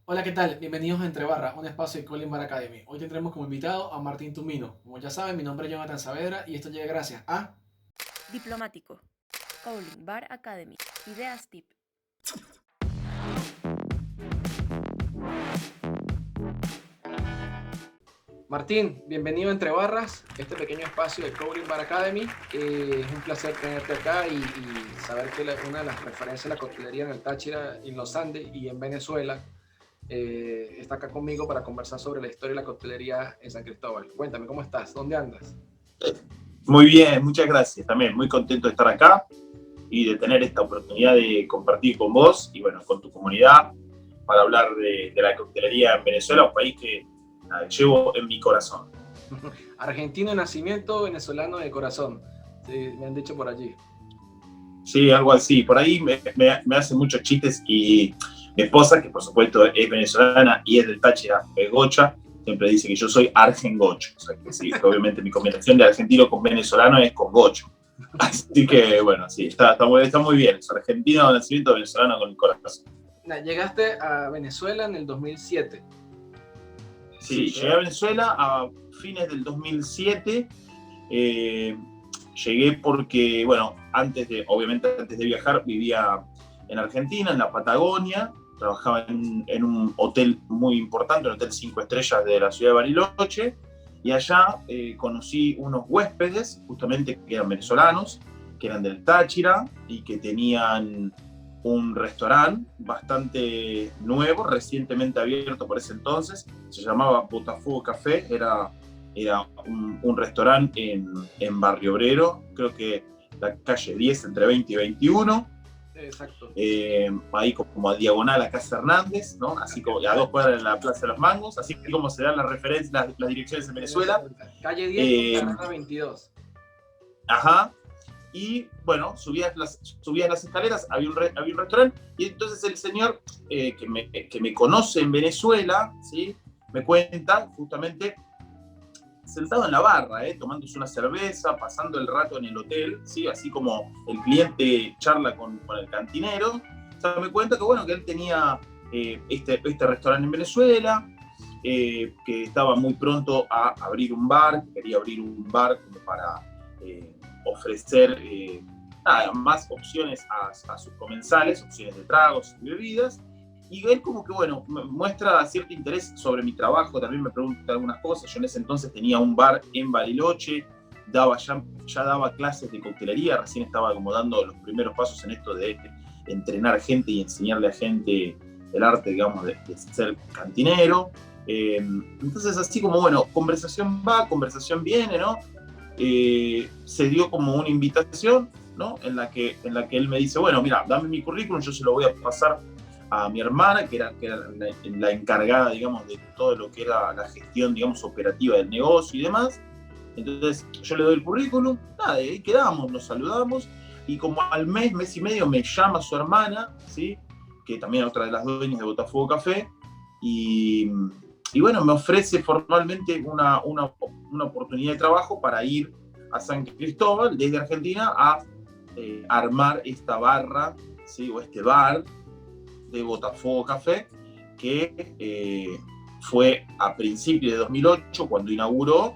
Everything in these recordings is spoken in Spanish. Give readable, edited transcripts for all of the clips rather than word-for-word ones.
Hola, ¿qué tal? Bienvenidos a Entre Barras, un espacio de Colin Bar Academy. Hoy tendremos como invitado a Martín Tumino. Como ya saben, mi nombre es Jonathan Saavedra y esto llega gracias a... Diplomático. Cowling Bar Academy. Ideas Tip. Martín, bienvenido a Entre Barras, este pequeño espacio de Colin Bar Academy. Es un placer tenerte acá y saber que una de las referencias de la coctelería en el Táchira, en los Andes y en Venezuela está acá conmigo para conversar sobre la historia de la coctelería en San Cristóbal. Cuéntame, ¿cómo estás? ¿Dónde andas? Muy bien, muchas gracias. También muy contento de estar acá y de tener esta oportunidad de compartir con vos y bueno, con tu comunidad para hablar de la coctelería en Venezuela, un país que llevo en mi corazón. Argentino de nacimiento, venezolano de corazón. Sí, me han dicho por allí. Sí, algo así. Por ahí me hacen muchos chistes y mi esposa, que por supuesto es venezolana y es del Táchira, es gocha, siempre dice que yo soy argengocho. O sea que sí, que obviamente mi combinación de argentino con venezolano es con gocho. Así que bueno, sí, está muy bien. Es argentino de nacimiento, venezolano con el corazón. Llegaste a Venezuela en el 2007. Sí, llegué a Venezuela a fines del 2007. Eh, Llegué porque, bueno, obviamente antes de viajar, vivía en Argentina, en la Patagonia. Trabajaba en un hotel muy importante, un hotel 5 estrellas de la ciudad de Bariloche. Y allá conocí unos huéspedes, justamente que eran venezolanos, que eran del Táchira y que tenían un restaurante bastante nuevo, recientemente abierto por ese entonces. Se llamaba Botafuego Café, era un restaurante en Barrio Obrero, creo que la calle 10 entre 20 y 21. Exacto. Ahí como a diagonal a Casa Hernández, ¿no? Así como a 2 cuadras de la Plaza de los Mangos, así como se dan las referencias, las direcciones en Venezuela. Calle 10 con carrera 22. Ajá. Y bueno, subías las escaleras, había un restaurante, y entonces el señor que me conoce en Venezuela, ¿sí? Me cuenta justamente sentado en la barra, tomándose una cerveza, pasando el rato en el hotel, ¿sí? Así como el cliente charla con el cantinero. O sea, me cuenta que, bueno, que él tenía este restaurante en Venezuela, que estaba muy pronto a abrir un bar, que quería abrir un bar como para ofrecer nada, más opciones a sus comensales, opciones de tragos y bebidas. Y él como que, bueno, muestra cierto interés sobre mi trabajo, también me pregunta algunas cosas. Yo en ese entonces tenía un bar en Bariloche, ya daba clases de coctelería, recién estaba como dando los primeros pasos en esto de entrenar gente y enseñarle a gente el arte, digamos, de ser cantinero. Entonces así como, bueno, conversación va, conversación viene, ¿no? Se dio como una invitación, ¿no? En la que él me dice, bueno, mira, dame mi currículum, yo se lo voy a pasar a mi hermana, que era la encargada, digamos, de todo lo que era la gestión, digamos, operativa del negocio y demás. Entonces yo le doy el currículum, nada, ahí quedamos, nos saludamos, y como al mes y medio me llama su hermana, ¿sí? Que también es otra de las dueñas de Botafuego Café, y, y bueno, me ofrece formalmente una oportunidad de trabajo para ir a San Cristóbal desde Argentina a armar esta barra, ¿sí? O este bar de Botafuego Café, que fue a principios de 2008 cuando inauguró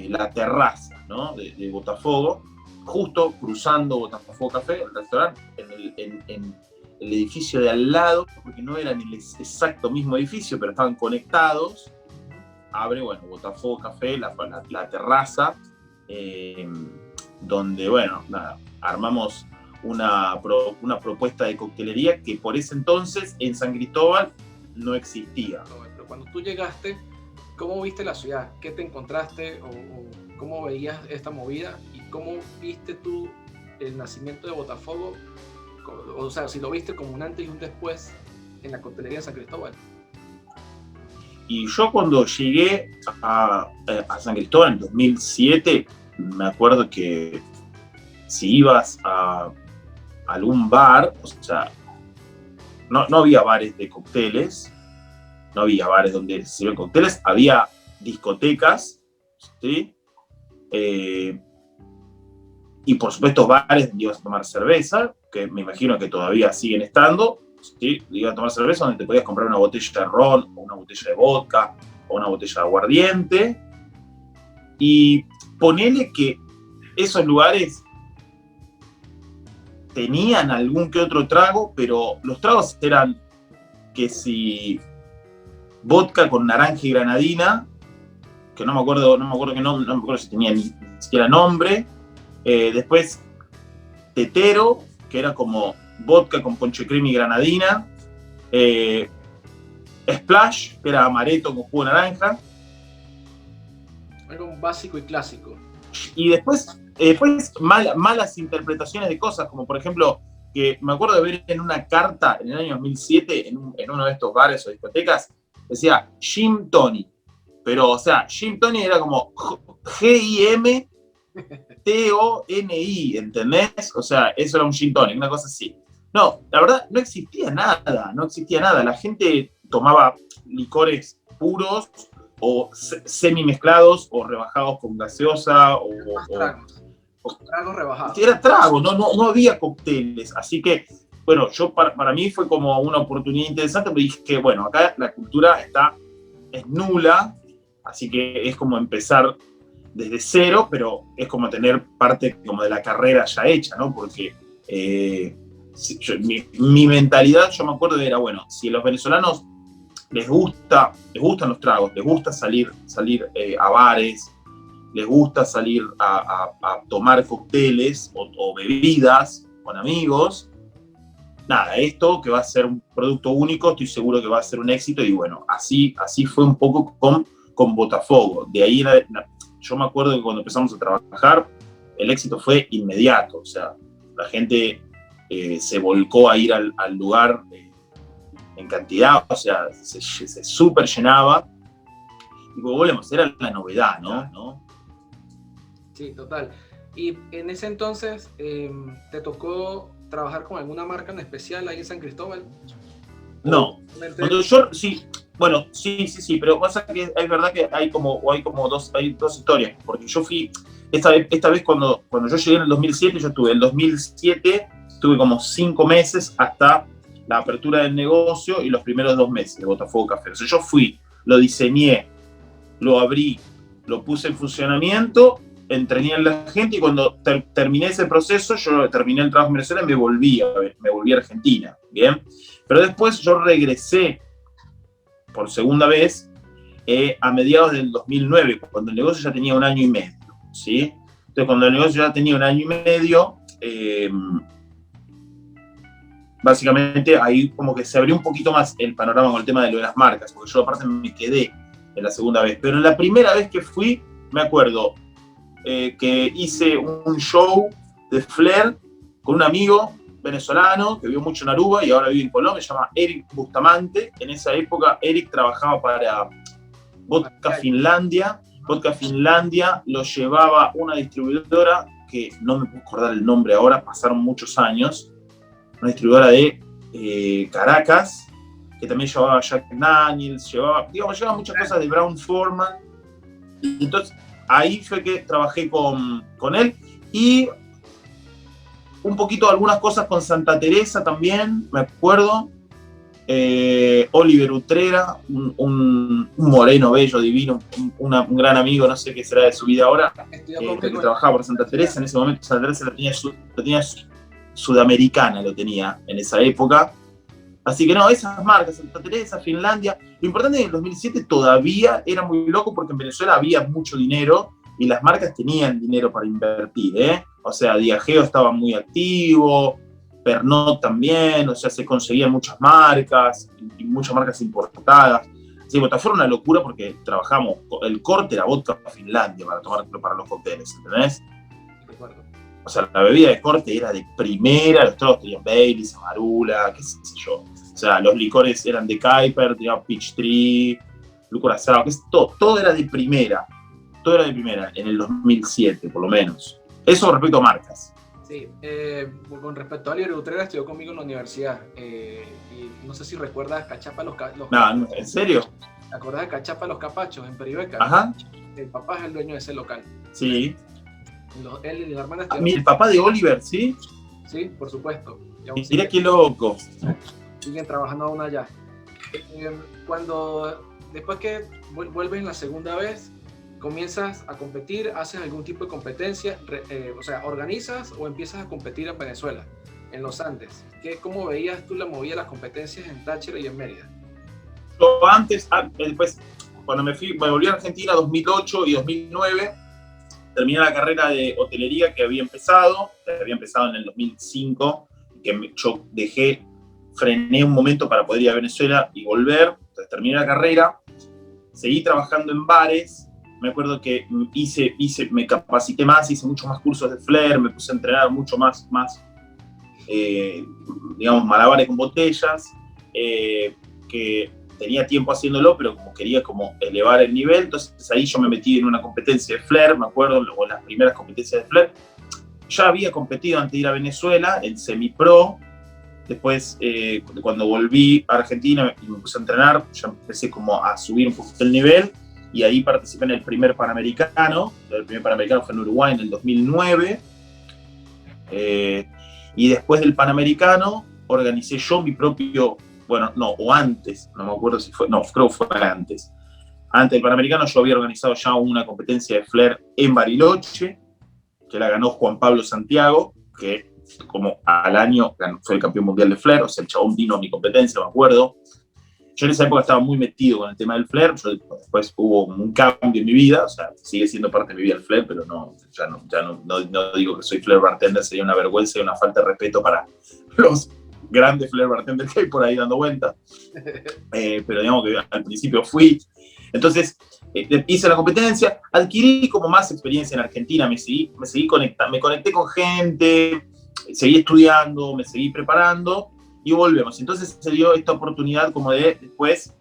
la terraza, ¿no? de Botafogo, justo cruzando Botafogo Café, el restaurante, en el edificio de al lado, porque no eran el exacto mismo edificio, pero estaban conectados. Abre, bueno, Botafogo Café, la terraza, eh, donde, bueno, nada, armamos una propuesta de coctelería que por ese entonces en San Cristóbal no existía. Pero cuando tú llegaste, ¿cómo viste la ciudad? ¿Qué te encontraste o cómo veías esta movida? ¿Y cómo viste tú el nacimiento de Botafogo? O sea, si lo viste como un antes y un después en la coctelería de San Cristóbal. Y yo cuando llegué a San Cristóbal en 2007, me acuerdo que si ibas a algún bar, o sea, no había bares de cócteles, no había bares donde se sirven cócteles, había discotecas, ¿sí? Y por supuesto bares donde ibas a tomar cerveza, que me imagino que todavía siguen estando, ¿sí? Iba a tomar cerveza donde te podías comprar una botella de ron, o una botella de vodka, o una botella de aguardiente. Y ponele que esos lugares tenían algún que otro trago, pero los tragos eran que si vodka con naranja y granadina, que no me acuerdo si tenía ni siquiera nombre. Después tetero, que era como vodka con ponche crema y granadina. Splash, que era amaretto con jugo de naranja. Algo básico y clásico. Y después malas interpretaciones de cosas, como por ejemplo, que me acuerdo de ver en una carta en el año 2007, en uno de estos bares o discotecas, decía Gin Tonic. Pero, o sea, Gin Tonic era como Gimtoni, ¿entendés? O sea, eso era un Gin Tonic, una cosa así. No, la verdad, no existía nada. La gente tomaba licores puros, o semi-mezclados, o rebajados con gaseosa, tragos rebajados. Era trago, no había cócteles. Así que, bueno, para mí fue como una oportunidad interesante, porque dije que, bueno, acá la cultura es nula, así que es como empezar desde cero, pero es como tener parte como de la carrera ya hecha, ¿no? Porque mi mentalidad, yo me acuerdo, era, bueno, si a los venezolanos les gustan los tragos, les gusta salir a bares, les gusta salir a tomar cócteles o bebidas con amigos, nada, esto que va a ser un producto único, estoy seguro que va a ser un éxito. Y bueno, así fue un poco con Botafogo. De ahí yo me acuerdo que cuando empezamos a trabajar, el éxito fue inmediato. O sea, la gente se volcó a ir al lugar en cantidad, o sea, se súper llenaba. Y como volvemos, era la novedad, ¿no? Sí, total. Y en ese entonces, ¿te tocó trabajar con alguna marca en especial ahí en San Cristóbal? No. Cuando yo, sí, bueno, sí, pero pasa que es verdad que hay dos historias, porque yo fui, esta vez cuando yo llegué en el 2007, estuve como 5 meses hasta la apertura del negocio y los primeros 2 meses de Botafogo Café. O sea, yo fui, lo diseñé, lo abrí, lo puse en funcionamiento, entrené a la gente, y cuando terminé ese proceso, yo terminé el trabajo en Venezuela y me volví a Argentina, ¿bien? Pero después yo regresé por segunda vez a mediados del 2009, cuando el negocio ya tenía 1 año y medio, ¿sí? Entonces, cuando el negocio ya tenía 1 año y medio, básicamente ahí como que se abrió un poquito más el panorama con el tema de lo de las marcas, porque yo aparte me quedé en la segunda vez. Pero en la primera vez que fui, me acuerdo que hice un show de Flair con un amigo venezolano que vivió mucho en Aruba y ahora vive en Colombia, se llama Eric Bustamante. En esa época Eric trabajaba para Vodka Finlandia. Vodka Finlandia lo llevaba una distribuidora que no me puedo acordar el nombre ahora, pasaron muchos años, una distribuidora de Caracas, que también llevaba Jack Daniels, llevaba muchas cosas de Brown Forman. Entonces ahí fue que trabajé con él, y un poquito algunas cosas con Santa Teresa también, me acuerdo. Oliver Utrera, un moreno bello, divino, un gran amigo, no sé qué será de su vida ahora, que trabajaba por Santa Teresa. En ese momento Santa Teresa lo tenía sudamericana, lo tenía en esa época. Así que no, esas marcas, Santa Teresa, Finlandia. Lo importante es que en el 2007 todavía era muy loco, porque en Venezuela había mucho dinero y las marcas tenían dinero para invertir, ¿eh? O sea, Diageo estaba muy activo, Pernod también, o sea, se conseguían muchas marcas, y muchas marcas importadas. Sí, Botafogo era una locura porque trabajamos, el corte era vodka Finlandia para tomarlo para los cócteles, ¿entendés? O sea, la bebida de corte era de primera, los tragos tenían Baileys, Amarula, qué sé yo. O sea, los licores eran de Kuiper, tenían Peachtree, Curazao, todo era de primera. Todo era de primera, en el 2007, por lo menos. Eso respecto a marcas. Sí, con respecto a Oliver Utrera, estudió conmigo en la universidad. Y no sé si recuerdas Cachapa los No, ¿en serio? ¿Te acuerdas de Cachapa Los Capachos en Peribeca? Ajá. El papá es el dueño de ese local. Sí. Él y la hermana el papá de Oliver, ¿sí? Sí, por supuesto. Mira qué loco. siguen trabajando aún allá. Después que vuelves la segunda vez, comienzas a competir, haces algún tipo de competencia, o sea, organizas o empiezas a competir en Venezuela, en los Andes. ¿Cómo veías tú la movida de las competencias en Táchira y en Mérida? Yo antes, después, cuando me volví a Argentina 2008 y 2009, terminé la carrera de hotelería que había empezado en el 2005, que yo frené un momento para poder ir a Venezuela y volver. Entonces terminé la carrera, seguí trabajando en bares. Me acuerdo que me capacité más, hice muchos más cursos de flair, me puse a entrenar mucho más digamos, malabares con botellas, que tenía tiempo haciéndolo, pero como quería como elevar el nivel, entonces ahí yo me metí en una competencia de flair, me acuerdo, luego las primeras competencias de flair. Ya había competido antes de ir a Venezuela, en semi-pro. Después, cuando volví a Argentina y me puse a entrenar, ya empecé como a subir un poquito el nivel, y ahí participé en el primer Panamericano. El primer Panamericano fue en Uruguay en el 2009. Y después del Panamericano, organicé yo mi propio, bueno, no, o antes, no me acuerdo si fue, no, creo que fue antes. Antes del Panamericano yo había organizado ya una competencia de flair en Bariloche, que la ganó Juan Pablo Santiago, que como al año fue el campeón mundial de flair. O sea, el chabón vino a mi competencia, me acuerdo. Yo en esa época estaba muy metido con el tema del flair. Después hubo un cambio en mi vida, o sea, sigue siendo parte de mi vida el flair, pero ya no digo que soy flair bartender, sería una vergüenza y una falta de respeto para los grandes flair bartenders que hay por ahí dando vueltas. Pero digamos que al principio fui. Entonces, hice la competencia, adquirí como más experiencia en Argentina, me seguí conectando, me conecté con gente, seguí estudiando, me seguí preparando y volvemos. Entonces se dio esta oportunidad como de después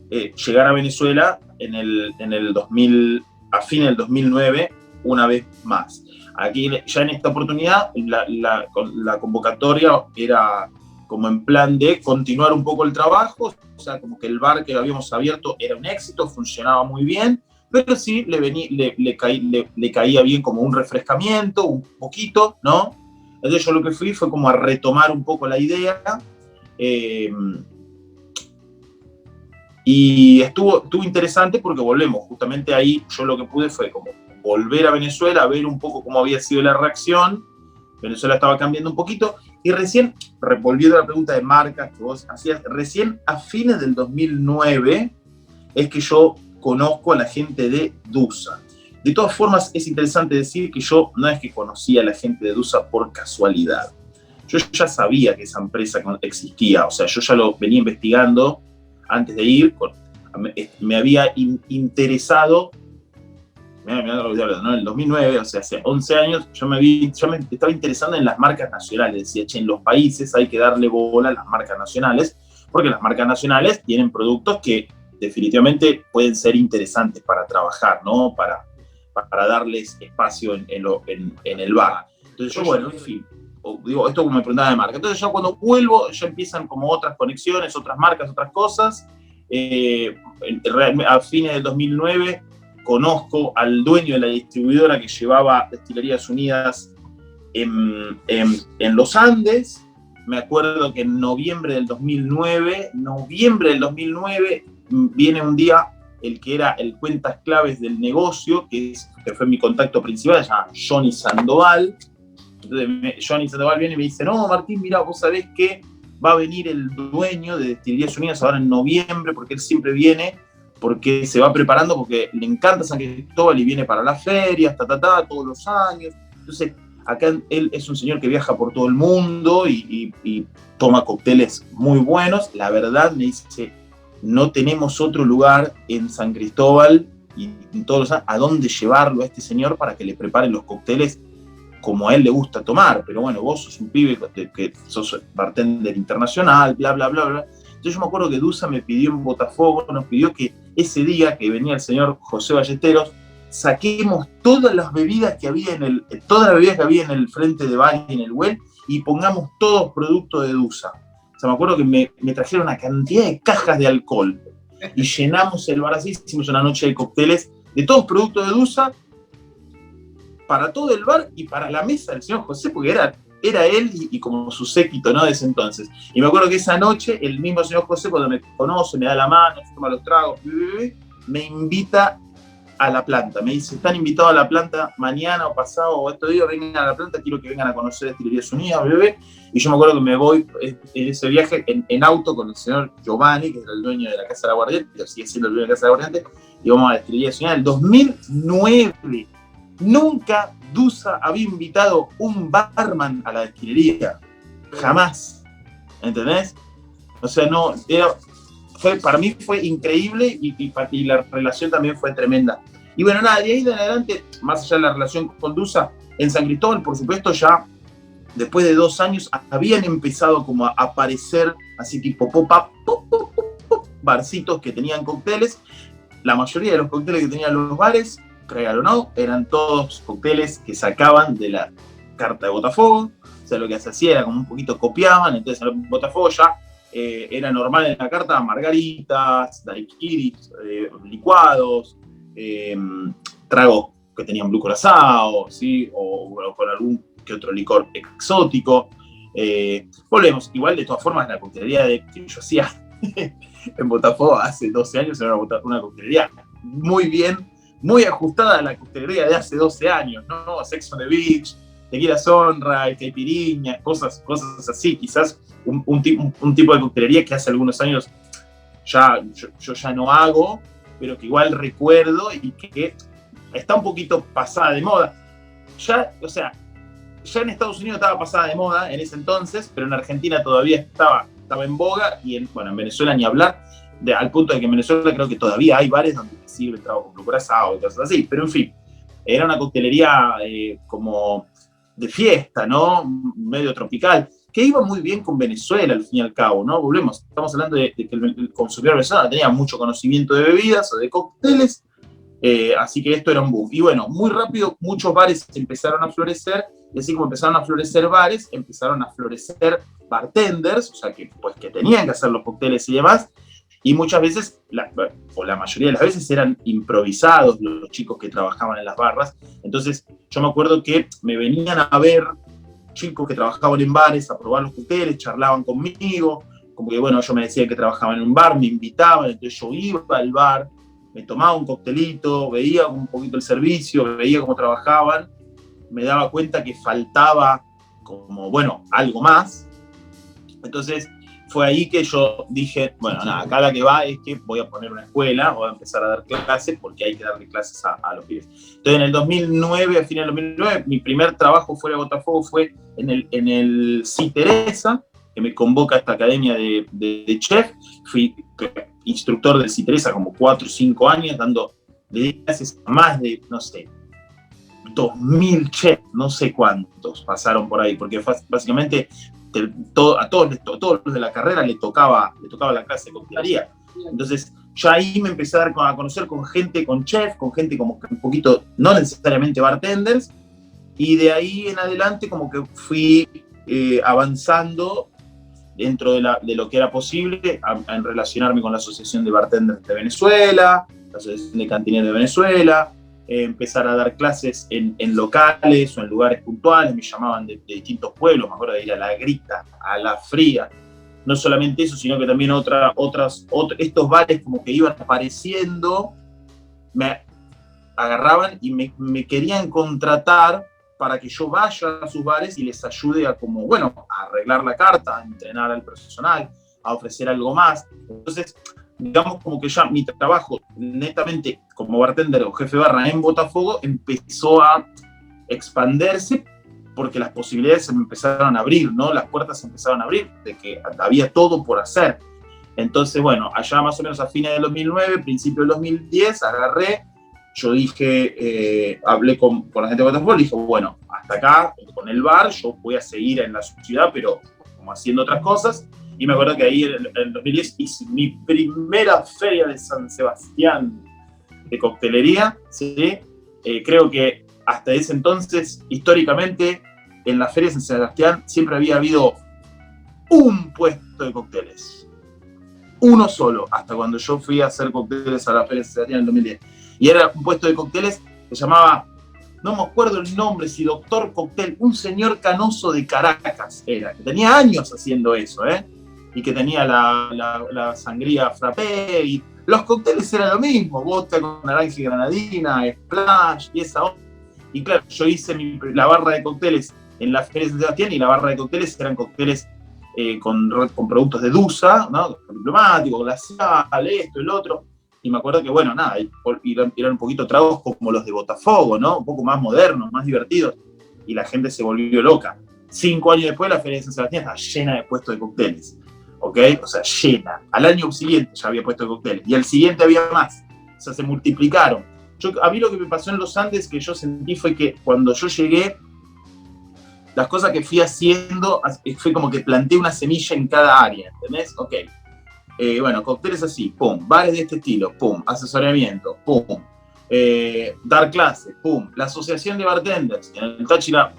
llegar a Venezuela en el 2000, a fines del 2009, una vez más. Aquí ya en esta oportunidad la convocatoria era como en plan de continuar un poco el trabajo, o sea, como que el bar que habíamos abierto era un éxito, funcionaba muy bien, pero sí le caía bien como un refrescamiento, un poquito, ¿no? Entonces yo lo que fue como a retomar un poco la idea, y estuvo interesante porque volvemos, justamente ahí yo lo que pude fue como volver a Venezuela, a ver un poco cómo había sido la reacción. Venezuela estaba cambiando un poquito, y recién, volviendo a la pregunta de marcas que vos hacías, recién a fines del 2009 es que yo conozco a la gente de DUSA. De todas formas, es interesante decir que yo no es que conocía a la gente de DUSA por casualidad. Yo ya sabía que esa empresa existía, o sea, yo ya lo venía investigando antes de ir, me había interesado. En el 2009, o sea, hace 11 años, yo me estaba interesando en las marcas nacionales. Decía, che, en los países hay que darle bola a las marcas nacionales, porque las marcas nacionales tienen productos que definitivamente pueden ser interesantes para trabajar, ¿no? Para darles espacio en el bar. Entonces yo, bueno, en fin, digo, esto como me preguntaba de marca. Entonces yo cuando vuelvo, ya empiezan como otras conexiones, otras marcas, otras cosas. A fines del 2009, conozco al dueño de la distribuidora que llevaba Destilerías Unidas en los Andes. Me acuerdo que en noviembre del 2009, viene un día el que era el cuentas claves del negocio, que fue mi contacto principal, se llama Johnny Sandoval. Entonces Johnny Sandoval viene y me dice, no, Martín, mira, vos sabés que va a venir el dueño de Destilerías Unidas ahora en noviembre, porque él siempre viene, porque se va preparando, porque le encanta San Cristóbal y viene para las ferias, todos los años. Entonces, acá él es un señor que viaja por todo el mundo y toma cócteles muy buenos. La verdad, me dice, no tenemos otro lugar en San Cristóbal y en todos los años a dónde llevarlo a este señor para que le preparen los cócteles como a él le gusta tomar. Pero bueno, vos sos un pibe que sos bartender internacional, bla, bla, bla, bla. Entonces yo me acuerdo que DUSA me pidió en Botafogo, nos pidió que ese día que venía el señor José Ballesteros, saquemos todas las bebidas que había en el frente de bar y en el well, y pongamos todos productos de DUSA. O sea, me acuerdo que me trajeron una cantidad de cajas de alcohol y llenamos el bar así, hicimos una noche de cócteles de todos productos de DUSA para todo el bar y para la mesa del señor José, porque era era él y como su séquito, ¿no? De ese entonces. Y me acuerdo que esa noche, el mismo señor José, cuando me conoce, me da la mano, toma los tragos, me invita a la planta. Me dice, están invitados a la planta mañana o pasado o estos días, vengan a la planta, quiero que vengan a conocer Destilerías Unidas, bebé. Y yo me acuerdo que me voy en ese viaje en auto con el señor Giovanni, que era el dueño de la Casa del Aguardiente, que sigue siendo el dueño de la Casa del Aguardiente, y vamos a Destilerías Unidas. En el 2009, nunca Dusa había invitado un barman a la destilería. Jamás. ¿Entendés? O sea, no, para mí fue increíble y la relación también fue tremenda. Y bueno, nada, de ahí en adelante, más allá de la relación con Dusa, en San Cristóbal, por supuesto, ya después de 2 años habían empezado como a aparecer así tipo pop-up, barcitos que tenían cócteles. La mayoría de los cócteles que tenían los bares, créanlo o no, eran todos cócteles que sacaban de la carta de Botafogo. O sea, lo que se hacía era como un poquito copiaban, entonces en Botafogo ya era normal en la carta margaritas, daiquiris, licuados, tragos que tenían blue curazao, ¿sí? o con algún que otro licor exótico. Volvemos, igual de todas formas la coctelería que yo hacía en Botafogo hace 12 años era una coctelería muy bien, muy ajustada a la coctelería de hace 12 años, ¿no? Sex on the Beach, Tequila Sunrise, caipirinha, cosas así, quizás un tipo de coctelería que hace algunos años yo ya no hago, pero que igual recuerdo y que está un poquito pasada de moda. Ya en Estados Unidos estaba pasada de moda en ese entonces, pero en Argentina todavía estaba en boga y en Venezuela ni hablar, al punto de que en Venezuela creo que todavía hay bares donde se sirve trago con curazao y cosas así, pero en fin, era una coctelería como de fiesta, ¿no? Medio tropical, que iba muy bien con Venezuela al fin y al cabo, ¿no? Volvemos, estamos hablando de que el consumidor venezolano tenía mucho conocimiento de bebidas o de cócteles, así que esto era un boom. Y bueno, muy rápido muchos bares empezaron a florecer, y así como empezaron a florecer bares, empezaron a florecer bartenders, o sea, que tenían que hacer los cócteles y demás, y muchas veces, o la mayoría de las veces, eran improvisados los chicos que trabajaban en las barras. Entonces, yo me acuerdo que me venían a ver chicos que trabajaban en bares, a probar los cócteles, charlaban conmigo, como que, bueno, yo me decía que trabajaba en un bar, me invitaban, entonces yo iba al bar, me tomaba un coctelito, veía un poquito el servicio, veía cómo trabajaban, me daba cuenta que faltaba como, bueno, algo más. Entonces, fue ahí que yo dije, bueno, nada, acá la que va es que voy a poner una escuela, voy a empezar a dar clases, porque hay que darle clases a los pibes. Entonces, en el 2009, al final del 2009, mi primer trabajo fuera de Botafogo fue en el Sí Teresa, que me convoca a esta academia de chef. Fui instructor del Sí Teresa como 4 o 5 años, dando clases a más de, no sé, 2000 chefs, no sé cuántos pasaron por ahí, porque básicamente a todos los de la carrera le tocaba la clase de coctelería. Entonces, ya ahí me empecé a conocer con gente, con chef, con gente como un poquito, no necesariamente bartenders, y de ahí en adelante como que fui avanzando dentro de lo que era posible en relacionarme con la Asociación de Bartenders de Venezuela, la Asociación de Cantineros de Venezuela, empezar a dar clases en locales o en lugares puntuales. Me llamaban de distintos pueblos, me acuerdo de ir a La Grita, a La Fría. No solamente eso, sino que también estos bares como que iban apareciendo, me agarraban y me querían contratar para que yo vaya a sus bares y les ayude a arreglar la carta, a entrenar al personal, a ofrecer algo más. Entonces, digamos como que ya mi trabajo netamente como bartender o jefe de barra en Botafogo empezó a expandirse porque las posibilidades se me empezaron a abrir, ¿no? Las puertas se empezaron a abrir, de que había todo por hacer. Entonces, bueno, allá más o menos a fines del 2009, principio del 2010, yo dije, hablé con la gente de Botafogo, dije, bueno, hasta acá, con el bar, yo voy a seguir en la ciudad, pero como haciendo otras cosas. Y me acuerdo que ahí en el 2010 hice mi primera feria de San Sebastián de coctelería, ¿sí? Creo que hasta ese entonces, históricamente, en las ferias de San Sebastián siempre había habido un puesto de cócteles. Uno solo, hasta cuando yo fui a hacer cócteles a la feria de San Sebastián en el 2010. Y era un puesto de cócteles que se llamaba no me acuerdo el nombre, si Doctor Cóctel, un señor canoso de Caracas era, que tenía años haciendo eso, y que tenía la sangría frappé, y los cócteles eran lo mismo, vodka con naranja y granadina, splash, y esa onda. Y claro, yo hice la barra de cócteles en la Feria de San Sebastián, y la barra de cócteles eran cócteles con productos de Dusa, ¿no? Diplomático, glacial, esto, el otro. Y me acuerdo que, bueno, nada, eran un poquito tragos como los de Botafogo, ¿no? Un poco más modernos, más divertidos. Y la gente se volvió loca. 5 años después, la Feria de San Sebastián está llena de puestos de cócteles. ¿Ok? O sea, llena. Al año siguiente ya había puestos de cócteles. Y al siguiente había más. O sea, se multiplicaron. A mí lo que me pasó en los Andes, que yo sentí fue que cuando yo llegué, las cosas que fui haciendo, fue como que planté una semilla en cada área, ¿entendés? Ok. Bueno, cócteles así, pum, bares de este estilo, pum, asesoramiento, pum, dar clases, pum, la asociación de bartenders. En el Táchira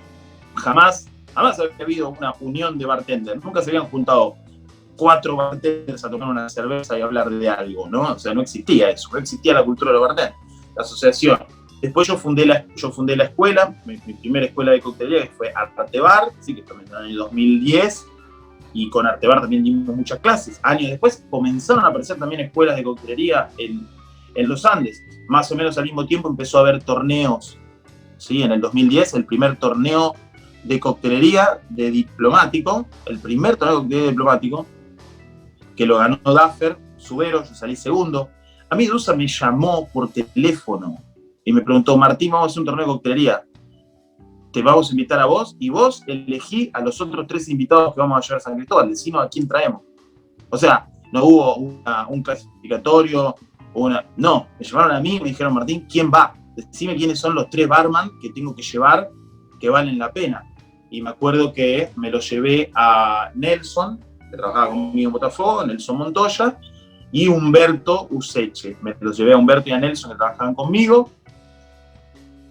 jamás había habido una unión de bartenders, nunca se habían juntado 4 bartenders a tomar una cerveza y hablar de algo, ¿no? O sea, no existía eso, no existía la cultura de los bartenders, la asociación. Después yo fundé la escuela, mi primera escuela de coctelería, que fue Artebar, sí, que también en el año 2010, y con Artebar también dimos muchas clases. Años después comenzaron a aparecer también escuelas de coctelería en los Andes. Más o menos al mismo tiempo empezó a haber torneos, ¿sí? En el 2010, el primer torneo de coctelería de diplomático, el primer torneo de coctelería diplomático, que lo ganó Daffer, Subero, yo salí segundo. A mí Dusa me llamó por teléfono y me preguntó, Martín, vamos a hacer un torneo de coctelería. Te vamos a invitar a vos, y vos elegí a los otros 3 invitados que vamos a llevar a San Cristóbal, decinos a quién traemos. O sea, no hubo un clasificatorio, no, me llamaron a mí y me dijeron, Martín, ¿quién va? Decime quiénes son los 3 barman que tengo que llevar que valen la pena. Y me acuerdo que me lo llevé a Nelson, que trabajaba conmigo en Botafogo, Nelson Montoya, y Humberto Useche. Me los llevé a Humberto y a Nelson, que trabajaban conmigo,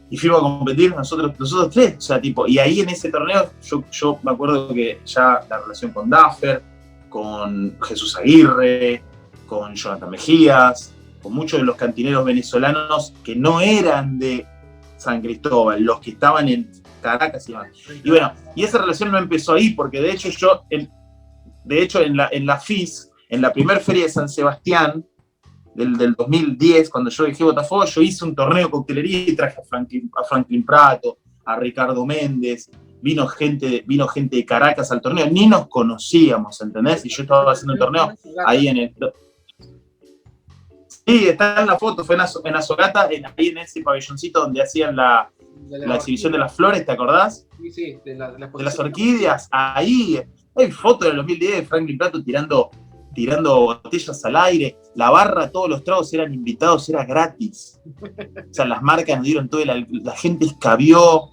y fuimos a competir nosotros 3, o sea, tipo, y ahí en ese torneo yo me acuerdo que ya la relación con Daffer, con Jesús Aguirre, con Jonathan Mejías, con muchos de los cantineros venezolanos que no eran de San Cristóbal, los que estaban en Caracas y demás. Y bueno, y esa relación no empezó ahí, porque de hecho en la FIS, en la primera feria de San Sebastián, del 2010, cuando yo dejé Botafogo, yo hice un torneo de coctelería y traje a Franklin Prato, a Ricardo Méndez, vino gente de Caracas al torneo, ni nos conocíamos, ¿entendés? Y yo estaba haciendo el torneo ahí en el... Sí, está en la foto, fue en Azogata, ahí en ese pabelloncito donde hacían la exhibición de las flores, ¿te acordás? Sí, de las orquídeas, ahí hay fotos del 2010 de Franklin Prato tirando botellas al aire, la barra, todos los tragos eran invitados, era gratis. O sea, las marcas nos dieron todo, la gente escabió,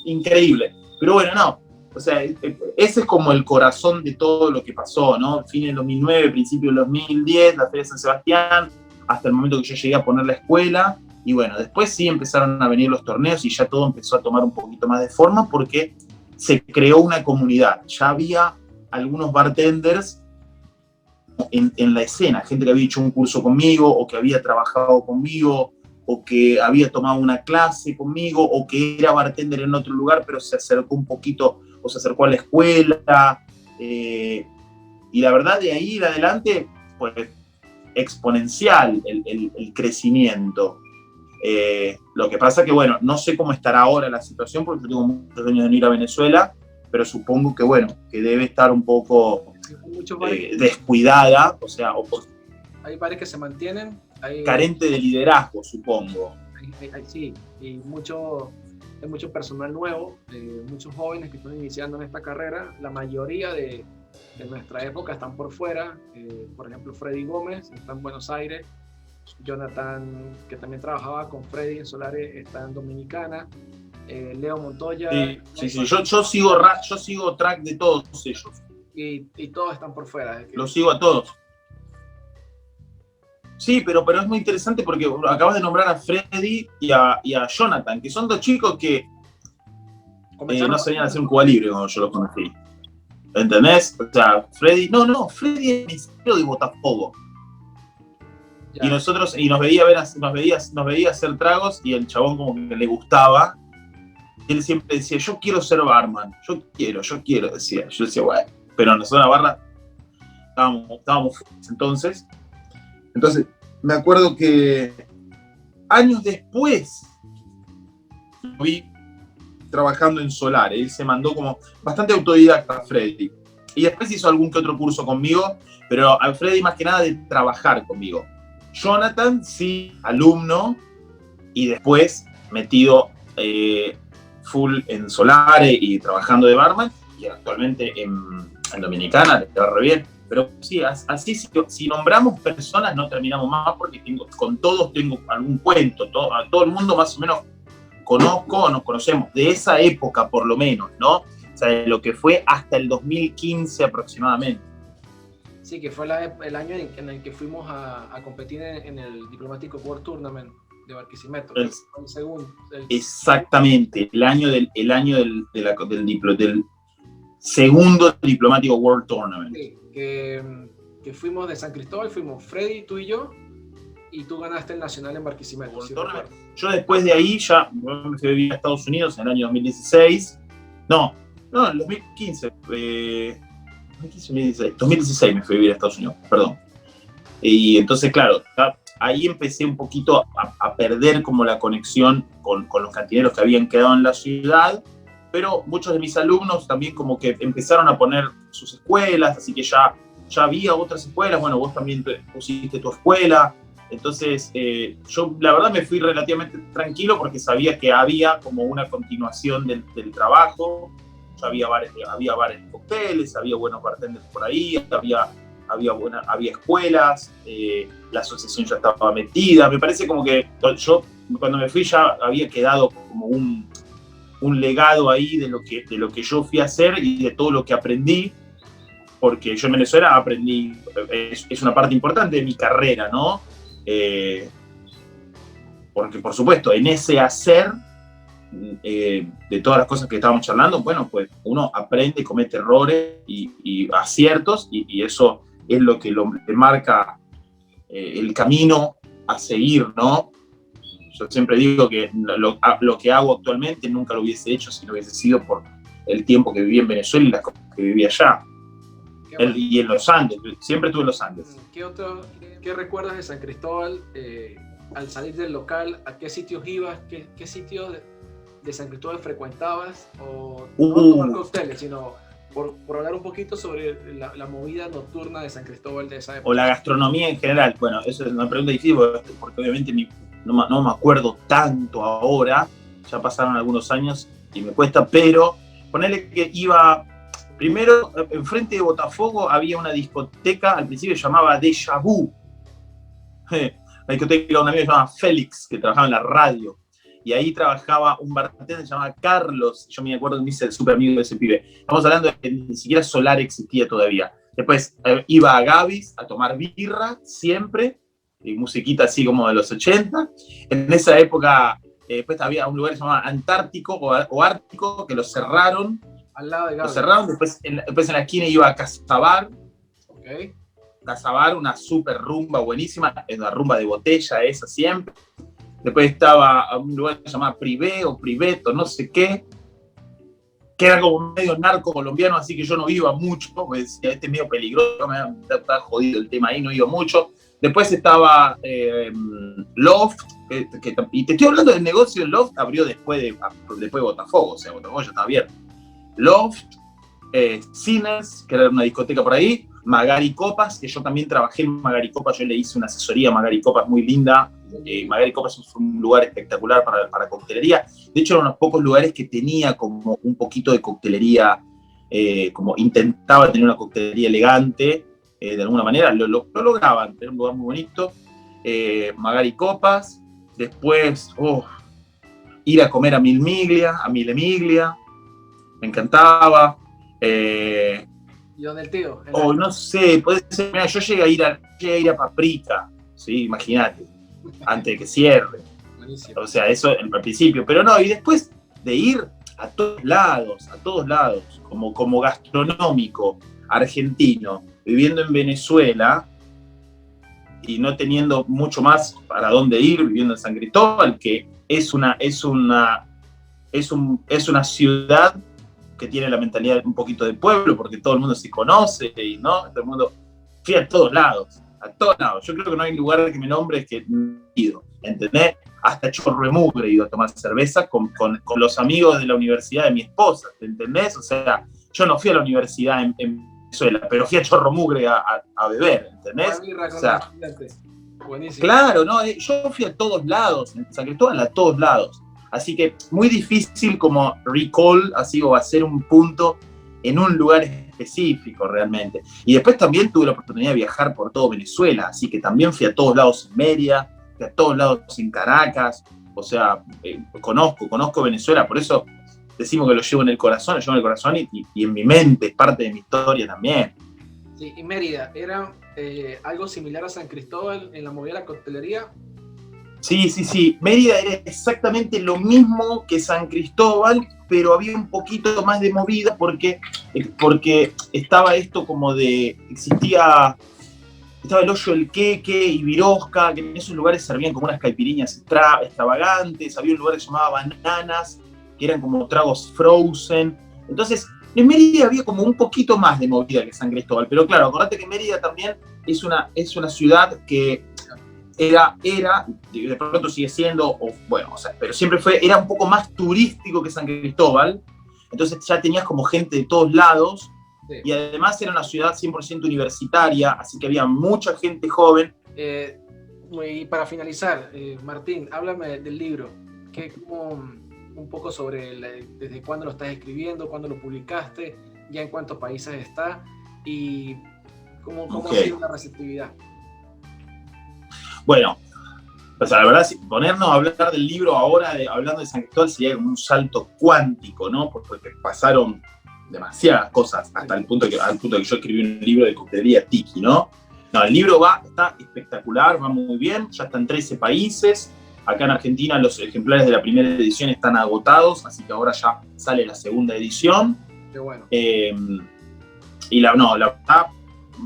increíble. Pero bueno, no, o sea, ese es como el corazón de todo lo que pasó, ¿no? Fin del 2009, principio del 2010, la Feria de San Sebastián, hasta el momento que yo llegué a poner la escuela, y bueno, después sí empezaron a venir los torneos y ya todo empezó a tomar un poquito más de forma porque se creó una comunidad, ya había algunos bartenders en la escena, gente que había hecho un curso conmigo, o que había trabajado conmigo, o que había tomado una clase conmigo, o que era bartender en otro lugar, pero se acercó un poquito, o se acercó a la escuela, y la verdad de ahí en adelante, pues exponencial el crecimiento. Lo que pasa que, bueno, no sé cómo estará ahora la situación, porque yo tengo muchos años de no ir a Venezuela, pero supongo que, bueno, que debe estar un poco descuidada, o sea, hay bares que se mantienen. Carente de liderazgo, supongo. Sí, y hay mucho personal nuevo, muchos jóvenes que están iniciando en esta carrera. La mayoría de nuestra época están por fuera. Por ejemplo, Freddy Gómez está en Buenos Aires. Jonathan, que también trabajaba con Freddy en Solares, está en Dominicana. Leo Montoya. Sí. Yo sigo track de todos ellos. Y todos están por fuera. Los sigo a todos. Sí, pero es muy interesante porque acabas de nombrar a Freddy y a Jonathan, que son 2 chicos que no sabían hacer un Cuba Libre cuando yo los conocí. ¿Entendés? O sea, Freddy es mesero de Botafogo. Ya. Y nos veía hacer tragos y el chabón como que le gustaba él siempre decía, yo quiero ser barman, yo quiero, decía. Yo decía, bueno, pero nosotros en la barra estábamos entonces. Entonces, me acuerdo que años después lo vi trabajando en Solar. Él se mandó como bastante autodidacta, Freddy. Y después hizo algún que otro curso conmigo, pero a Freddy más que nada de trabajar conmigo. Jonathan, sí, alumno, y después metido full en Solar y trabajando de barman, y actualmente en Dominicana, le va re bien. Pero sí, así si nombramos personas no terminamos más porque con todos tengo algún cuento, a todo el mundo más o menos conozco, nos conocemos, de esa época por lo menos, ¿no? O sea, de lo que fue hasta el 2015 aproximadamente. Sí, que fue el año en el que fuimos a competir en el Diplomático World Tournament de Barquisimeto. Exactamente, el año del segundo Diplomático World Tournament. Sí, que fuimos de San Cristóbal, fuimos Freddy, tú y yo, y tú ganaste el nacional en Barquisimeto. ¿Sí? Yo después de ahí ya me fui a vivir a Estados Unidos en el año 2016. No, en el 2015. 2016 me fui a vivir a Estados Unidos, perdón. Y entonces, claro, ahí empecé un poquito a perder como la conexión con los cantineros que habían quedado en la ciudad, pero muchos de mis alumnos también como que empezaron a poner sus escuelas, así que ya había otras escuelas. Bueno, vos también pusiste tu escuela. Entonces, yo la verdad me fui relativamente tranquilo porque sabía que había como una continuación del trabajo. Ya había bares de cócteles, había buenos bartenders por ahí, había escuelas, la asociación ya estaba metida. Me parece como que yo cuando me fui ya había quedado como un legado ahí de lo que yo fui a hacer y de todo lo que aprendí, porque yo en Venezuela aprendí, es una parte importante de mi carrera, ¿no? Porque por supuesto, en ese hacer de todas las cosas que estábamos charlando, bueno, pues uno aprende, comete errores y aciertos, y eso es lo que le marca el camino a seguir, ¿no? Yo siempre digo que lo que hago actualmente nunca lo hubiese hecho si no hubiese sido por el tiempo que viví en Venezuela y las cosas que viví allá. Y en los Andes, siempre estuve en los Andes. ¿Qué recuerdas de San Cristóbal al salir del local? ¿A qué sitios ibas? ¿Qué sitios de San Cristóbal frecuentabas? O no tomar cócteles, sino por hablar un poquito sobre la movida nocturna de San Cristóbal de esa época. O la gastronomía en general. Bueno, eso es una pregunta difícil porque obviamente no me acuerdo tanto ahora, ya pasaron algunos años y me cuesta, pero ponerle que iba, primero, enfrente de Botafogo había una discoteca, al principio se llamaba Déjà Vu, la discoteca de un amigo que se llamaba Félix, que trabajaba en la radio, y ahí trabajaba un bartender que se llamaba Carlos. Yo me acuerdo que me hice el súper amigo de ese pibe. Estamos hablando de que ni siquiera Solar existía todavía. Después iba a Gavis a tomar birra siempre, y musiquita así como de los 80. En esa época, después había un lugar que se llamaba Antártico o Ártico, que lo cerraron. Al lado de Gavis. Lo cerraron, después en la esquina iba a Casabar. Okay. Casabar, una súper rumba buenísima, una rumba de botella esa siempre. Después estaba un lugar que se llamaba Privé o Priveto, no sé qué, que era como medio narco colombiano, así que yo no iba mucho, pues decía, este es medio peligroso, está jodido el tema ahí, no iba mucho. Después estaba Loft, y te estoy hablando del negocio. Loft abrió después de Botafogo, o sea, Botafogo ya estaba abierto. Loft, Cines, que era una discoteca por ahí, Magari Copas, que yo también trabajé en Magari Copas, yo le hice una asesoría a Magari Copas muy linda. Magari Copas es un lugar espectacular para coctelería. De hecho, eran unos pocos lugares que tenía como un poquito de coctelería, como intentaba tener una coctelería elegante, de alguna manera, lo lograban, era un lugar muy bonito. Magari Copas, después ir a comer a Mille Miglia, me encantaba. ¿Y dónde el tío? No sé, puede ser. Mira, yo llegué a ir a Paprika, ¿sí? Imagínate, antes de que cierre. Buenísimo. O sea, eso al principio, pero no, y después de ir a todos lados, como gastronómico argentino, viviendo en Venezuela y no teniendo mucho más para dónde ir, viviendo en San Cristóbal, que es una es una ciudad que tiene la mentalidad un poquito de pueblo, porque todo el mundo se conoce, y, ¿no? Todo el mundo, fui a todos lados. Yo creo que no hay lugar que me nombres que no he ido, ¿entendés? Hasta Chorro de Mugre he ido a tomar cerveza con los amigos de la universidad de mi esposa, ¿entendés? O sea, yo no fui a la universidad en Venezuela, pero fui a Chorro Mugre a beber, ¿entendés? O sea, buenísimo. Claro, ¿no? Yo fui a todos lados, en San Cristóbal a todos lados. Así que muy difícil como recall, así o hacer un punto en un lugar específico realmente. Y después también tuve la oportunidad de viajar por todo Venezuela, así que también fui a todos lados en Mérida, fui a todos lados en Caracas, o sea, conozco Venezuela, por eso decimos que lo llevo en el corazón, y en mi mente, es parte de mi historia también. Sí, y Mérida, ¿era algo similar a San Cristóbal en la movida de la coctelería? Sí. Mérida era exactamente lo mismo que San Cristóbal, pero había un poquito más de movida porque estaba esto como de, estaba el Hoyo del Queque y Birosca, que en esos lugares servían como unas caipiriñas extravagantes, había un lugar que se llamaba Bananas, que eran como tragos frozen. Entonces, en Mérida había como un poquito más de movida que San Cristóbal, pero claro, acordate que Mérida también es una ciudad que era, de pronto sigue siendo, pero siempre era un poco más turístico que San Cristóbal, entonces ya tenías como gente de todos lados, sí. Y además era una ciudad 100% universitaria, así que había mucha gente joven. Y para finalizar, Martín, háblame del libro, un poco sobre desde cuándo lo estás escribiendo, cuándo lo publicaste, ya en cuántos países está, y cómo ha sido la receptividad. Bueno, o sea, la verdad, ponernos a hablar del libro ahora, hablando de San Cristóbal, sería como un salto cuántico, ¿no? Porque pasaron demasiadas cosas, hasta al punto que yo escribí un libro de coctelería tiki, ¿no? No, el libro está espectacular, va muy bien, ya está en 13 países. Acá en Argentina los ejemplares de la primera edición están agotados, así que ahora ya sale la segunda edición. Qué bueno. Y la verdad,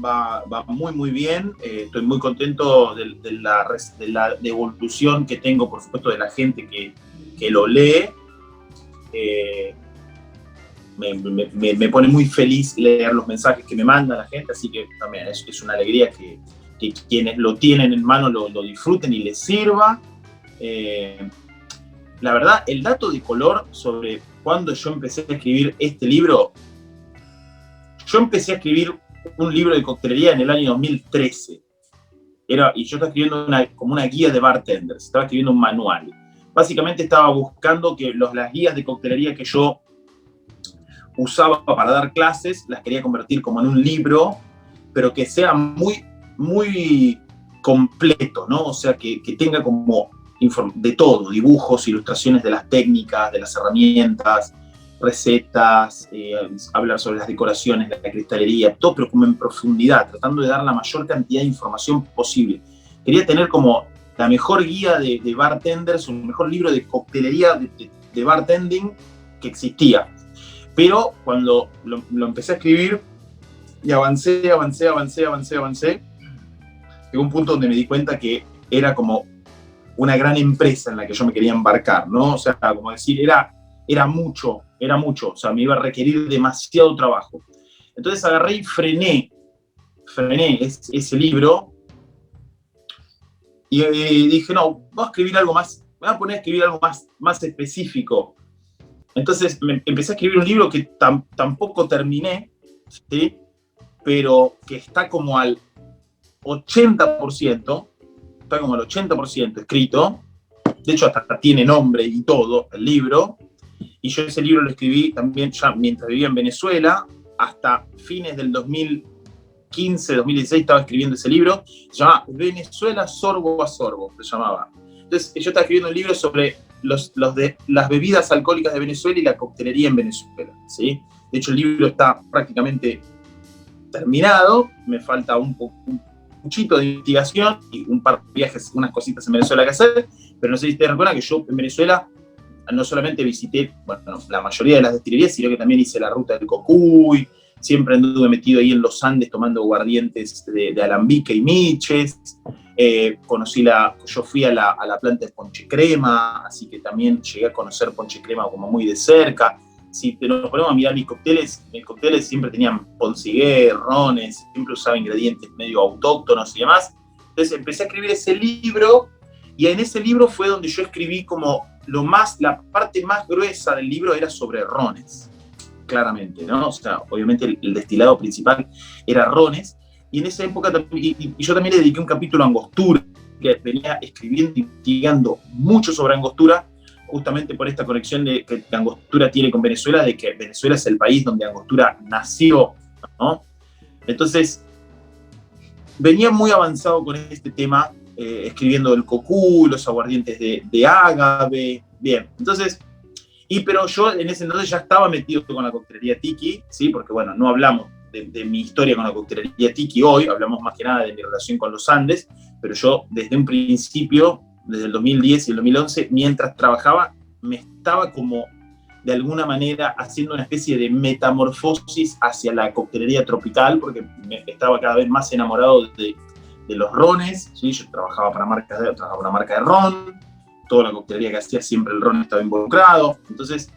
va muy muy bien, estoy muy contento de la devolución que tengo, por supuesto, de la gente que lo lee. Me pone muy feliz leer los mensajes que me manda la gente, así que también es una alegría que quienes lo tienen en mano lo disfruten y les sirva. La verdad, el dato de color sobre cuando yo empecé a escribir este libro, yo empecé a escribir un libro de coctelería en el año 2013. Y yo estaba escribiendo como una guía de bartenders, estaba escribiendo un manual. Básicamente estaba buscando que las guías de coctelería que yo usaba para dar clases, las quería convertir como en un libro, pero que sea muy, muy completo, ¿no? O sea, que tenga como de todo, dibujos, ilustraciones de las técnicas, de las herramientas, recetas, hablar sobre las decoraciones, la cristalería, todo, pero como en profundidad, tratando de dar la mayor cantidad de información posible. Quería tener como la mejor guía de bartenders, un mejor libro de coctelería, de bartending que existía. Pero cuando lo empecé a escribir y avancé, llegó un punto donde me di cuenta que era como una gran empresa en la que yo me quería embarcar, ¿no? O sea, como decir, era mucho, o sea, me iba a requerir demasiado trabajo. Entonces agarré y frené ese libro y dije, no, voy a escribir algo más, me voy a poner a escribir algo más específico. Entonces empecé a escribir un libro que tampoco terminé, ¿sí? Pero que está como al 80%, escrito. De hecho, hasta tiene nombre y todo el libro. Y yo ese libro lo escribí también ya mientras vivía en Venezuela, hasta fines del 2015, 2016 estaba escribiendo ese libro. Se llama Venezuela Sorbo a Sorbo, se llamaba. Entonces yo estaba escribiendo un libro sobre las bebidas alcohólicas de Venezuela y la coctelería en Venezuela, ¿sí? De hecho, el libro está prácticamente terminado, me falta un muchito de investigación y un par de viajes, unas cositas en Venezuela que hacer, pero no sé si te recuerdan que yo en Venezuela no solamente visité la mayoría de las destilerías, sino que también hice la ruta del Cocuy, siempre anduve metido ahí en los Andes tomando aguardientes de alambique y miches. Yo fui a la planta de Ponche Crema, así que también llegué a conocer Ponche Crema como muy de cerca. Si te nos ponemos a mirar mis cócteles siempre tenían poncigué, rones, siempre usaba ingredientes medio autóctonos y demás. Entonces empecé a escribir ese libro, y en ese libro fue donde yo escribí como la parte más gruesa del libro era sobre rones, claramente, ¿no? O sea, obviamente el destilado principal era rones, y en esa época y yo también le dediqué un capítulo a Angostura, que venía escribiendo y investigando mucho sobre Angostura, justamente por esta conexión que Angostura tiene con Venezuela, de que Venezuela es el país donde Angostura nació, ¿no? Entonces, venía muy avanzado con este tema, escribiendo el cocú, los aguardientes de ágave, bien. Entonces, pero yo en ese entonces ya estaba metido con la coctelería tiki, ¿sí? Porque, bueno, no hablamos de mi historia con la coctelería tiki hoy, hablamos más que nada de mi relación con los Andes, pero yo desde un principio, desde el 2010 y el 2011, mientras trabajaba, me estaba como, de alguna manera, haciendo una especie de metamorfosis hacia la coctelería tropical, porque me estaba cada vez más enamorado de los rones, ¿sí? Yo trabajaba para una marca de ron, toda la coctelería que hacía siempre el ron estaba involucrado. Entonces,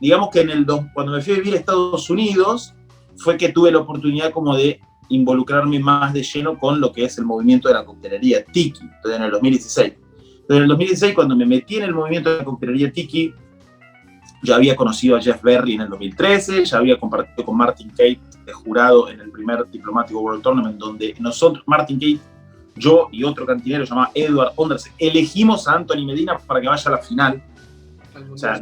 digamos que cuando me fui a vivir a Estados Unidos, fue que tuve la oportunidad como de involucrarme más de lleno con lo que es el movimiento de la coctelería tiki, entonces en el 2016. Entonces en el 2016, cuando me metí en el movimiento de la coctelería tiki, ya había conocido a Jeff Berry en el 2013, ya había compartido con Martin Cate de jurado en el primer Diplomático World Tournament, donde nosotros, Martin Cate, yo y otro cantinero llamado Edward Ondersen, elegimos a Anthony Medina para que vaya a la final. O sea,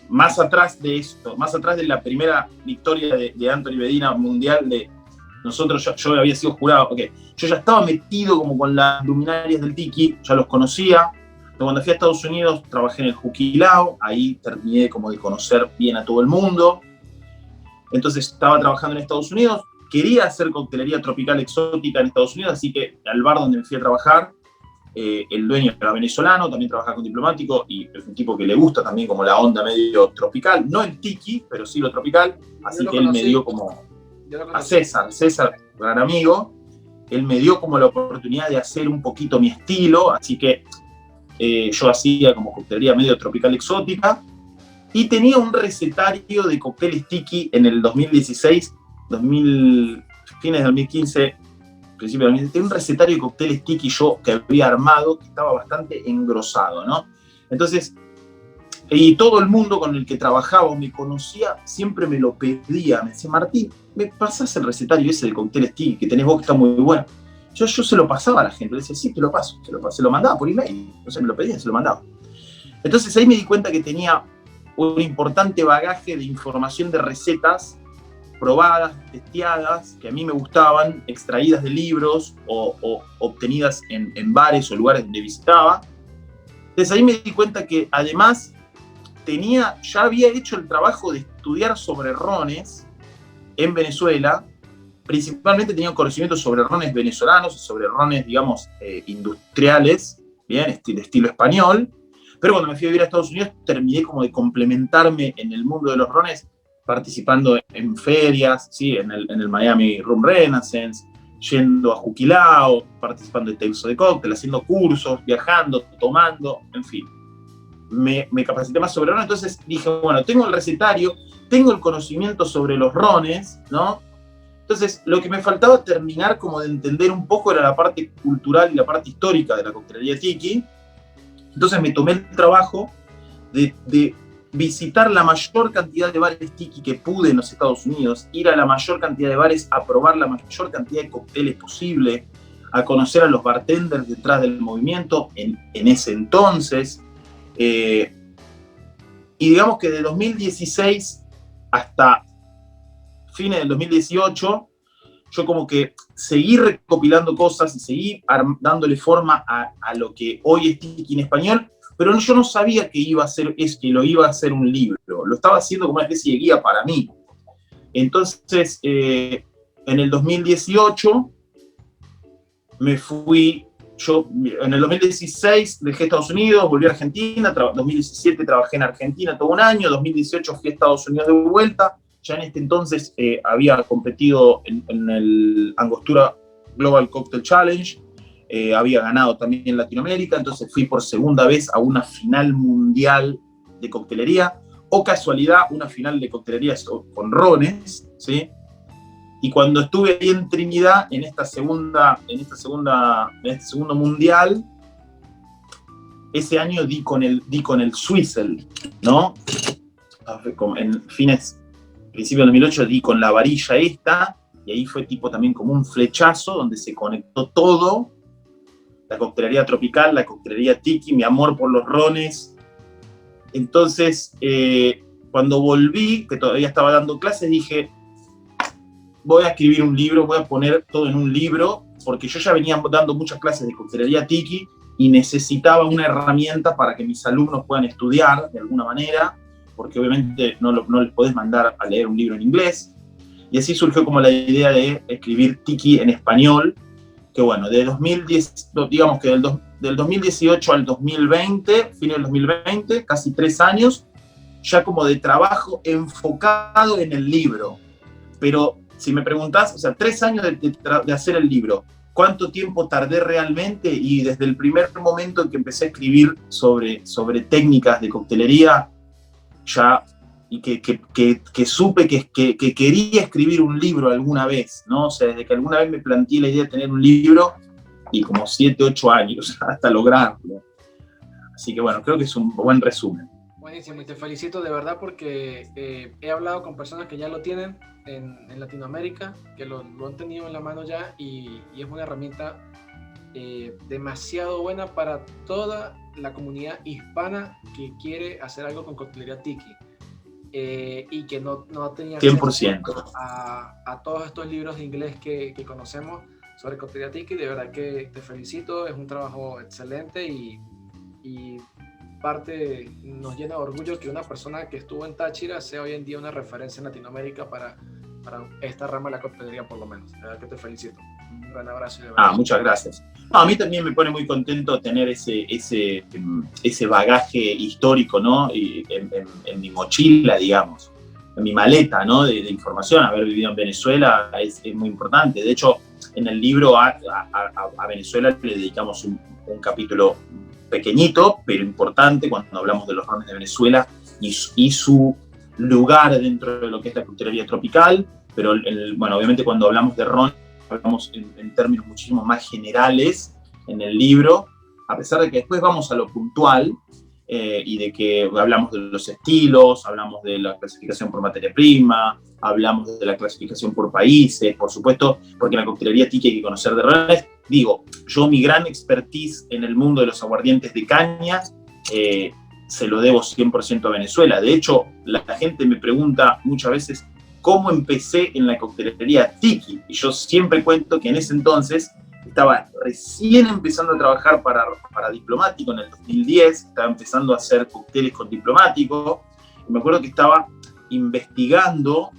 más atrás de esto, más atrás de la primera victoria de Anthony Medina mundial, yo había sido jurado, okay. Yo ya estaba metido como con las luminarias del tiki, ya los conocía. Pero cuando fui a Estados Unidos trabajé en el Juquilao, ahí terminé como de conocer bien a todo el mundo. Entonces estaba trabajando en Estados Unidos, quería hacer coctelería tropical exótica en Estados Unidos, así que al bar donde me fui a trabajar, el dueño era venezolano, también trabajaba con Diplomático, y es un tipo que le gusta también como la onda medio tropical, no el tiki, pero sí lo tropical, así que él me dio como a César, gran amigo, él me dio como la oportunidad de hacer un poquito mi estilo, así que yo hacía como coctelería medio tropical exótica, y tenía un recetario de cócteles tiki en el 2016, fines de 2015, principio de 2016, tenía un recetario de cócteles tiki yo que había armado, que estaba bastante engrosado, ¿no? Entonces, y todo el mundo con el que trabajaba o me conocía siempre me lo pedía, me decía, Martín, ¿me pasás el recetario ese de cócteles tiki que tenés vos que está muy bueno? Yo se lo pasaba a la gente, le decía, sí, te lo paso, se lo mandaba por email, entonces me lo pedía, se lo mandaba. Entonces ahí me di cuenta que tenía un importante bagaje de información de recetas probadas, testeadas, que a mí me gustaban, extraídas de libros o obtenidas en bares o lugares donde visitaba. Entonces ahí me di cuenta que además ya había hecho el trabajo de estudiar sobre rones en Venezuela. Principalmente tenía conocimientos sobre rones venezolanos, sobre rones, digamos, industriales, bien, de estilo español. Pero cuando me fui a vivir a Estados Unidos, terminé como de complementarme en el mundo de los rones, participando en ferias, ¿sí? en el Miami Rum Renaissance, yendo a Juquilao, participando en Tales de Cóctel, haciendo cursos, viajando, tomando, en fin. Me capacité más sobre rones, entonces dije, bueno, tengo el recetario, tengo el conocimiento sobre los rones, ¿no? Entonces, lo que me faltaba terminar como de entender un poco era la parte cultural y la parte histórica de la coctelería tiki. Entonces me tomé el trabajo de visitar la mayor cantidad de bares tiki que pude en los Estados Unidos, ir a la mayor cantidad de bares a probar la mayor cantidad de cócteles posible, a conocer a los bartenders detrás del movimiento en ese entonces. Y digamos que de 2016 hasta fines del 2018, yo como que seguí recopilando cosas y seguí dándole forma a lo que hoy es tiki en español, pero yo no sabía que lo iba a hacer un libro, lo estaba haciendo como una especie de guía para mí. Entonces, en el 2018 me fui yo en el 2016 dejé Estados Unidos, volví a Argentina, 2017 trabajé en Argentina todo un año, 2018 fui a Estados Unidos de vuelta, ya en este entonces había competido en el Angostura Global Cocktail Challenge, había ganado también en Latinoamérica, entonces fui por segunda vez a una final mundial de coctelería, o casualidad, una final de coctelería con rones, ¿sí? Y cuando estuve ahí en Trinidad, en este segundo mundial, ese año di con el Swizzle, ¿no? En principio de 2008 di con la varilla esta, y ahí fue tipo también como un flechazo donde se conectó todo, la coctelería tropical, la coctelería tiki, mi amor por los rones. Entonces, cuando volví, que todavía estaba dando clases, dije, voy a escribir un libro, voy a poner todo en un libro, porque yo ya venía dando muchas clases de coctelería tiki y necesitaba una herramienta para que mis alumnos puedan estudiar de alguna manera, porque obviamente no les podés mandar a leer un libro en inglés. Y así surgió como la idea de escribir tiki en español, que bueno, de 2010, digamos que del 2018 al 2020, fin del 2020, casi 3 años, ya como de trabajo enfocado en el libro. Pero si me preguntás, o sea, 3 años de hacer el libro, ¿cuánto tiempo tardé realmente? Y desde el primer momento en que empecé a escribir sobre técnicas de coctelería, ya, y que supe que quería escribir un libro alguna vez, ¿no? O sea, desde que alguna vez me planteé la idea de tener un libro, y como 7, 8 años hasta lograrlo. Así que bueno, creo que es un buen resumen. Buenísimo, y te felicito de verdad porque he hablado con personas que ya lo tienen en Latinoamérica, que lo han tenido en la mano ya, y es una herramienta demasiado buena para toda la comunidad hispana que quiere hacer algo con coctelería tiki, y que no tenía acceso 100%. a todos estos libros de inglés que conocemos sobre coctelería tiki. De verdad que te felicito, es un trabajo excelente y parte nos llena de orgullo que una persona que estuvo en Táchira sea hoy en día una referencia en Latinoamérica para esta rama de la coctelería, por lo menos. De verdad que te felicito. Un gran abrazo. Muchas gracias. No, a mí también me pone muy contento tener ese bagaje histórico, ¿no? En mi mochila, digamos, en mi maleta, ¿no? De información. Haber vivido en Venezuela es muy importante. De hecho, en el libro a Venezuela le dedicamos un capítulo pequeñito, pero importante, cuando hablamos de los rones de Venezuela y su lugar dentro de lo que es la coctelería tropical. Pero, bueno, obviamente cuando hablamos de ron, hablamos en términos muchísimo más generales en el libro, a pesar de que después vamos a lo puntual, y de que hablamos de los estilos, hablamos de la clasificación por materia prima, hablamos de la clasificación por países, por supuesto, porque en la coctelería tiki hay que conocer de rones. Digo, yo mi gran expertise en el mundo de los aguardientes de caña se lo debo 100% a Venezuela. De hecho, la gente me pregunta muchas veces cómo empecé en la coctelería tiki, y yo siempre cuento que en ese entonces estaba recién empezando a trabajar para Diplomático en el 2010, estaba empezando a hacer cócteles con Diplomático, y me acuerdo que estaba investigando,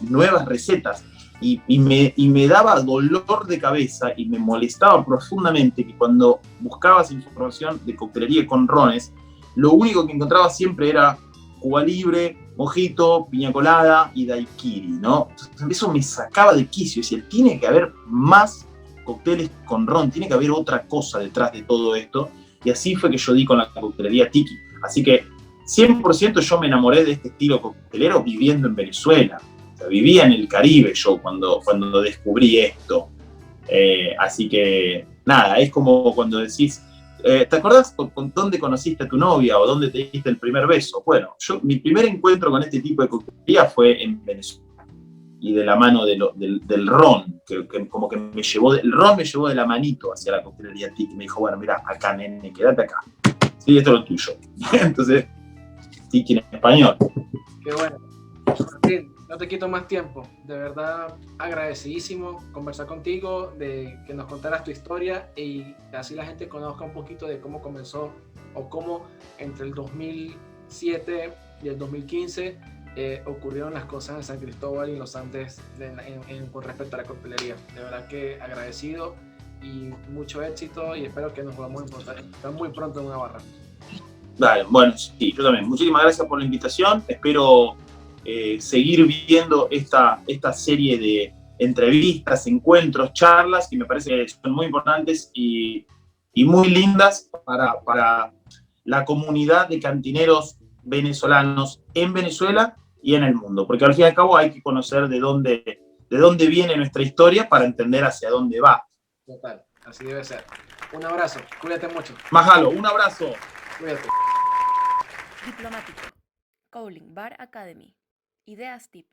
nuevas recetas, y me daba dolor de cabeza y me molestaba profundamente que cuando buscabas información de coctelería con rones, lo único que encontraba siempre era Cuba Libre, mojito, piña colada y daiquiri, ¿no? Entonces, eso me sacaba de quicio. Es decir, tiene que haber más cócteles con ron, tiene que haber otra cosa detrás de todo esto. Y así fue que yo di con la coctelería tiki. Así que 100% yo me enamoré de este estilo coctelero viviendo en Venezuela. O sea, vivía en el Caribe yo cuando descubrí esto. Así que nada, es como cuando decís, ¿te acordás con dónde conociste a tu novia o dónde te diste el primer beso? Bueno, mi primer encuentro con este tipo de coctelería fue en Venezuela, y de la mano del ron, que como que el ron me llevó de la manito hacia la coctelería tiki. Me dijo, bueno, mira, acá, nene, quédate acá. Sí, esto es lo tuyo. Entonces, tiki en español. Qué bueno. Martín, no te quito más tiempo. De verdad, agradecidísimo conversar contigo, de que nos contaras tu historia y así la gente conozca un poquito de cómo comenzó o cómo entre el 2007 y el 2015 ocurrieron las cosas en San Cristóbal y en los Andes con respecto a la coctelería. De verdad que agradecido, y mucho éxito y espero que nos podamos encontrar muy pronto en una barra. Dale, bueno, sí, yo también. Muchísimas gracias por la invitación. Espero seguir viendo esta serie de entrevistas, encuentros, charlas, que me parece que son muy importantes y muy lindas para la comunidad de cantineros venezolanos en Venezuela y en el mundo. Porque al fin y al cabo hay que conocer de dónde viene nuestra historia para entender hacia dónde va. Total, así debe ser. Un abrazo, cuídate mucho. Mahalo, un abrazo. Cuídate. Diplomático. Cowling Bar Academy. Ideas Tip.